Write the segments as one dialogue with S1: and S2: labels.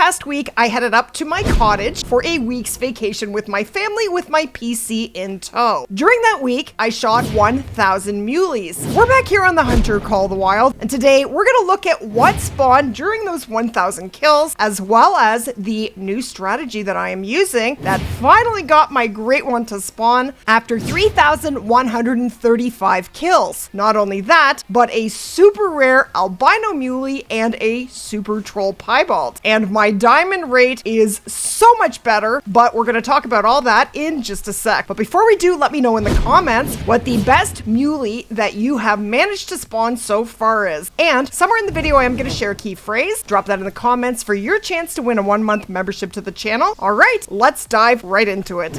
S1: past week, I headed up to my cottage for a week's vacation with my family with my PC in tow. During that week, I shot 1,000 mulies. We're back here on the Hunter Call of the Wild, and today we're gonna look at what spawned during those 1,000 kills, as well as the new strategy that I am using that finally got my great one to spawn after 3,135 kills. Not only that, but a super rare albino muley and a super troll piebald. And my diamond rate is so much better, but we're gonna talk about all that in just a sec. But before we do, let me know in the comments what the best muley that you have managed to spawn so far is. And somewhere in the video, I am gonna share a key phrase. Drop that in the comments for your chance to win a 1-month membership to the channel. All right, let's dive right into it.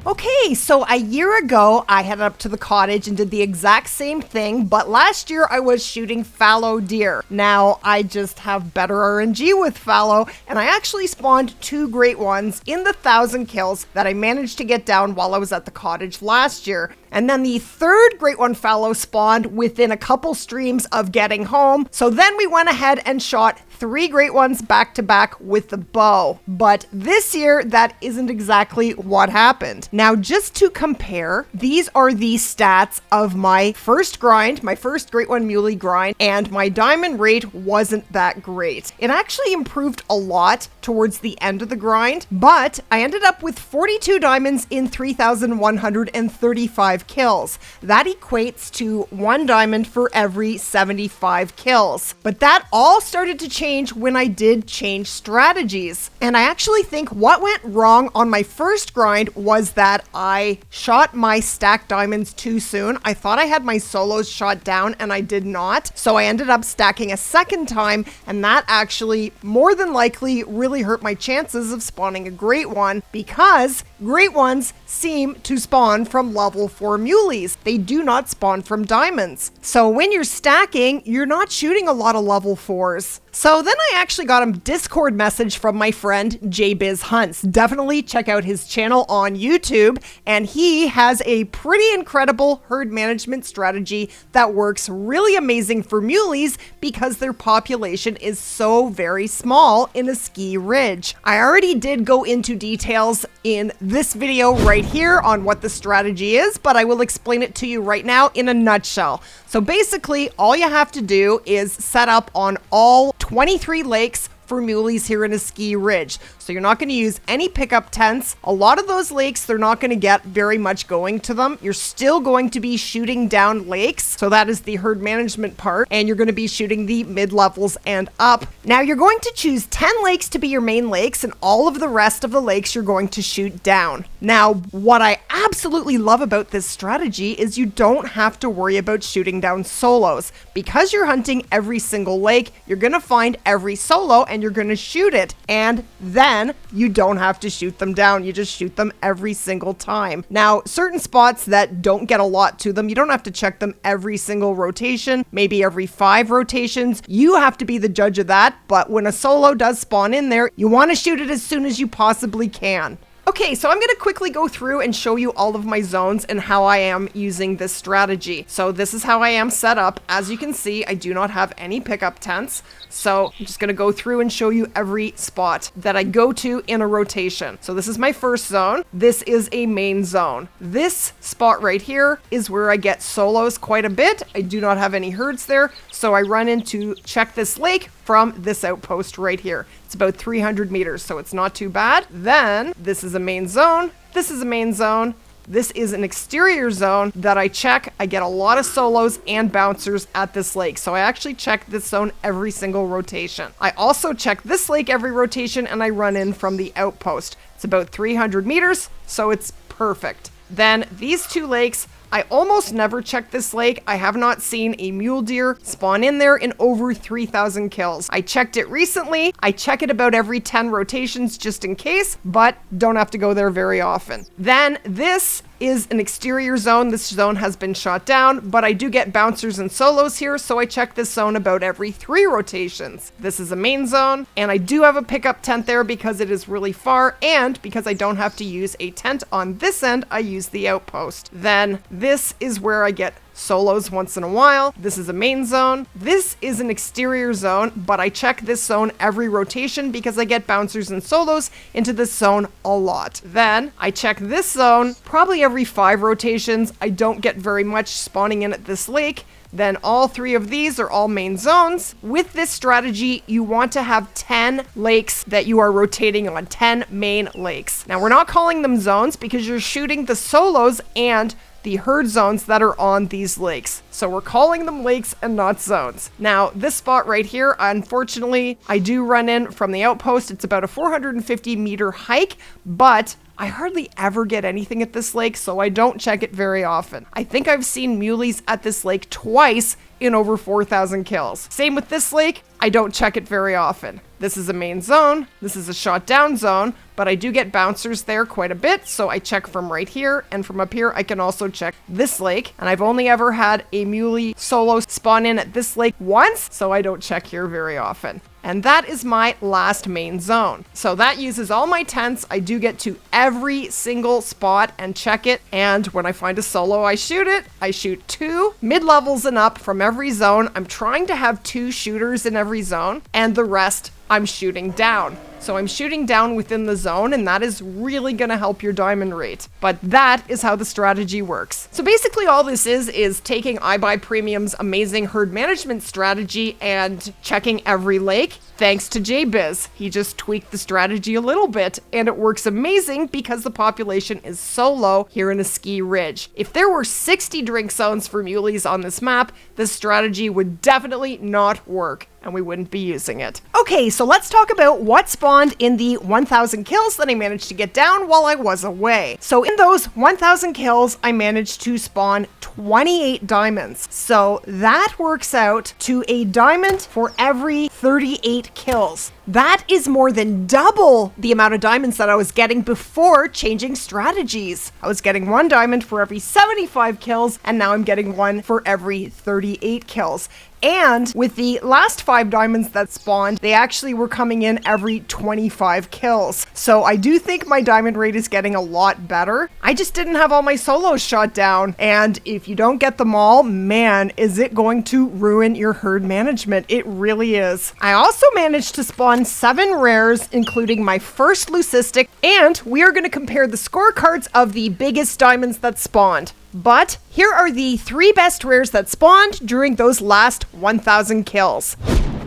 S1: Okay, so a year ago, I headed up to the cottage and did the exact same thing, but last year I was shooting fallow deer. Now, I just have better RNG with fallow, and I actually spawned 2 great ones in the 1,000 kills that I managed to get down while I was at the cottage last year. And then the 3rd great one fallow spawned within a couple streams of getting home, so then we went ahead and shot 3 great ones back to back with the bow. But this year, that isn't exactly what happened. Now, just to compare, these are the stats of my first grind, my first great one muley grind, and my diamond rate wasn't that great. It actually improved a lot towards the end of the grind, but I ended up with 42 diamonds in 3,135 kills. That equates to 1 diamond for every 75 kills. But that all started to change when I did change strategies. And I actually think what went wrong on my first grind was that I shot my stacked diamonds too soon. I thought I had my solos shot down and I did not. So I ended up stacking a second time, and that actually more than likely really hurt my chances of spawning a great one, because great ones seem to spawn from level 4 muleys. They do not spawn from diamonds. So when you're stacking, you're not shooting a lot of level 4s. So then I actually got a Discord message from my friend JBizHunts. Definitely check out his channel on YouTube, and he has a pretty incredible herd management strategy that works really amazing for muleys because their population is so very small in a ski ridge. I already did go into details in this video right here on what the strategy is, but I will explain it to you right now in a nutshell. So basically, all you have to do is set up on all 23 lakes for muleys here in a ski ridge. So you're not going to use any pickup tents. A lot of those lakes, they're not going to get very much going to them. You're still going to be shooting down lakes. So that is the herd management part. And you're going to be shooting the mid-levels and up. Now you're going to choose 10 lakes to be your main lakes, and all of the rest of the lakes you're going to shoot down. Now, what I absolutely love about this strategy is you don't have to worry about shooting down solos. Because you're hunting every single lake, you're going to find every solo and you're going to shoot it. And then you don't have to shoot them down. You just shoot them every single time. Now, certain spots that don't get a lot to them, you don't have to check them every single rotation, maybe every 5 rotations. You have to be the judge of that. But when a solo does spawn in there, you want to shoot it as soon as you possibly can. Okay, so I'm going to quickly go through and show you all of my zones and how I am using this strategy. So this is how I am set up. As you can see, I do not have any pickup tents. So I'm just going to go through and show you every spot that I go to in a rotation. So this is my first zone. This is a main zone. This spot right here is where I get solos quite a bit. I do not have any herds there. So I run in to check this lake from this outpost right here. It's about 300 meters, so it's not too bad. Then this is a main zone. This is a main zone. This is an exterior zone that I check. I get a lot of solos and bouncers at this lake. So I actually check this zone every single rotation. I also check this lake every rotation, and I run in from the outpost. It's about 300 meters, so it's perfect. Then these 2 lakes, I almost never check this lake. I have not seen a mule deer spawn in there in over 3,000 kills. I checked it recently. I check it about every 10 rotations just in case, but don't have to go there very often. Then this is an exterior zone. This zone has been shot down, but I do get bouncers and solos here, so I check this zone about every 3 rotations. This is a main zone, and I do have a pickup tent there because it is really far, and because I don't have to use a tent on this end, I use the outpost. Then this is where I get solos once in a while. This is a main zone. This is an exterior zone, but I check this zone every rotation because I get bouncers and solos into this zone a lot. Then I check this zone probably every 5 rotations. I don't get very much spawning in at this lake. Then all 3 of these are all main zones. With this strategy, you want to have 10 lakes that you are rotating on, 10 main lakes. Now, we're not calling them zones because you're shooting the solos and the herd zones that are on these lakes. So we're calling them lakes and not zones. Now, this spot right here, unfortunately, I do run in from the outpost. It's about a 450 meter hike, but I hardly ever get anything at this lake, so I don't check it very often. I think I've seen muleys at this lake twice in over 4,000 kills. Same with this lake, I don't check it very often. This is a main zone, this is a shot down zone, but I do get bouncers there quite a bit, so I check from right here, and from up here I can also check this lake, and I've only ever had a muley solo spawn in at this lake once, so I don't check here very often. And that is my last main zone. So that uses all my tents. I do get to every single spot and check it. And when I find a solo, I shoot it. I shoot 2 mid-levels and up from every zone. I'm trying to have 2 shooters in every zone, and the rest I'm shooting down. So I'm shooting down within the zone, and that is really gonna help your diamond rate. But that is how the strategy works. So basically all this is taking iBuyPremium's amazing herd management strategy and checking every lake. Thanks to JBiz. He just tweaked the strategy a little bit, and it works amazing because the population is so low here in a ski ridge. If there were 60 drink zones for muleys on this map, this strategy would definitely not work, and we wouldn't be using it. Okay, so let's talk about what spawned in the 1,000 kills that I managed to get down while I was away. So in those 1,000 kills, I managed to spawn 28 diamonds. So that works out to a diamond for every 38 kills. That is more than double the amount of diamonds that I was getting before changing strategies. I was getting 1 diamond for every 75 kills, and now I'm getting 1 for every 38 kills. And with the last 5 diamonds that spawned, they actually were coming in every 25 kills. So I do think my diamond rate is getting a lot better. I just didn't have all my solos shot down. And if you don't get them all, man, is it going to ruin your herd management. It really is. I also managed to spawn 7 rares, including my first leucistic. And we are going to compare the scorecards of the biggest diamonds that spawned. But here are the 3 best rares that spawned during those last 1,000 kills.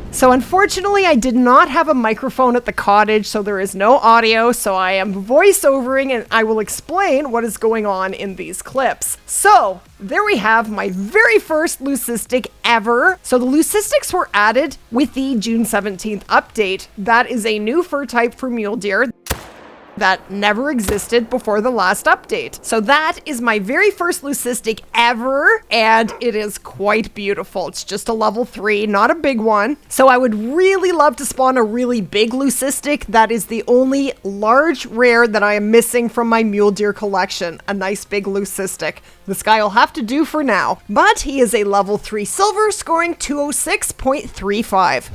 S1: So unfortunately, I did not have a microphone at the cottage, so there is no audio, so I am voiceovering, and I will explain what is going on in these clips. So there we have my very first leucistic ever. So the leucistics were added with the June 17th update. That is a new fur type for mule deer that never existed before the last update. So that is my very first leucistic ever, and it is quite beautiful. It's just a level 3, not a big one. So I would really love to spawn a really big leucistic. That is the only large rare that I am missing from my mule deer collection, a nice big leucistic. This guy will have to do for now, but he is a level 3 silver, scoring 206.35.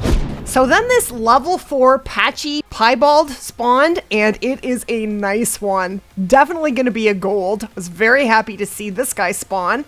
S1: So then this level 4 patchy piebald spawned, and it is a nice one. Definitely going to be a gold. I was very happy to see this guy spawn.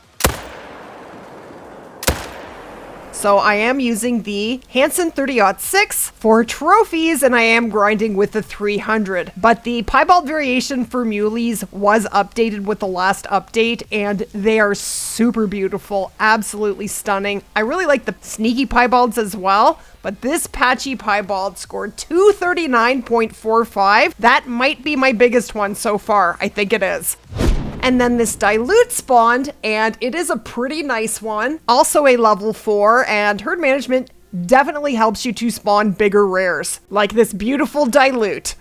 S1: So I am using the Hansen 30-06 for trophies, and I am grinding with the 300. But the piebald variation for muleys was updated with the last update, and they are super beautiful, absolutely stunning. I really like the sneaky piebalds as well, but this patchy piebald scored 239.45. That might be my biggest one so far. I think it is. And then this dilute spawned, and it is a pretty nice one. Also a level 4, and herd management definitely helps you to spawn bigger rares, like this beautiful dilute.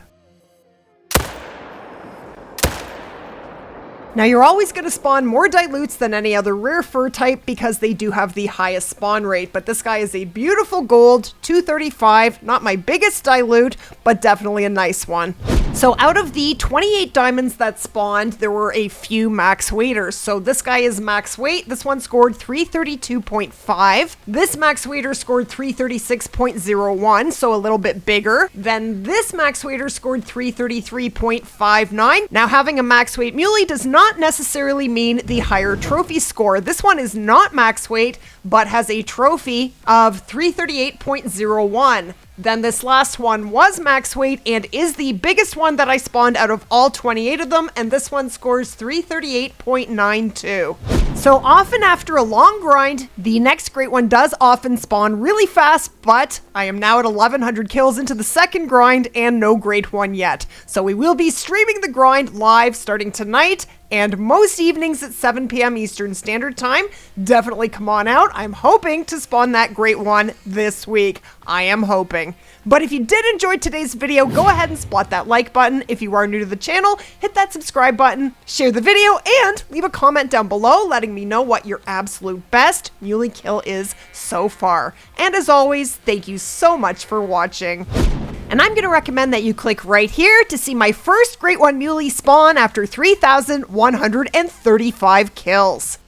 S1: Now you're always going to spawn more dilutes than any other rare fur type because they do have the highest spawn rate, but this guy is a beautiful gold, 235, not my biggest dilute, but definitely a nice one. So out of the 28 diamonds that spawned, there were a few max weighters. So this guy is max weight. This one scored 332.5. This max weighter scored 336.01, so a little bit bigger. Then this max weighter scored 333.59. Now having a max weight muley does not necessarily mean the higher trophy score. This one is not max weight, but has a trophy of 338.01. Then this last one was max weight and is the biggest one that I spawned out of all 28 of them, and this one scores 338.92. So often after a long grind, the next great one does often spawn really fast, but I am now at 1100 kills into the second grind and no great one yet. So we will be streaming the grind live starting tonight and most evenings at 7 p.m. Eastern Standard Time. Definitely come on out. I'm hoping to spawn that great one this week. I am hoping. But if you did enjoy today's video, go ahead and splat that like button. If you are new to the channel, hit that subscribe button, share the video, and leave a comment down below letting me know what your absolute best muley kill is so far. And as always, thank you so much for watching. And I'm going to recommend that you click right here to see my first Great One Muley spawn after 3,135 kills.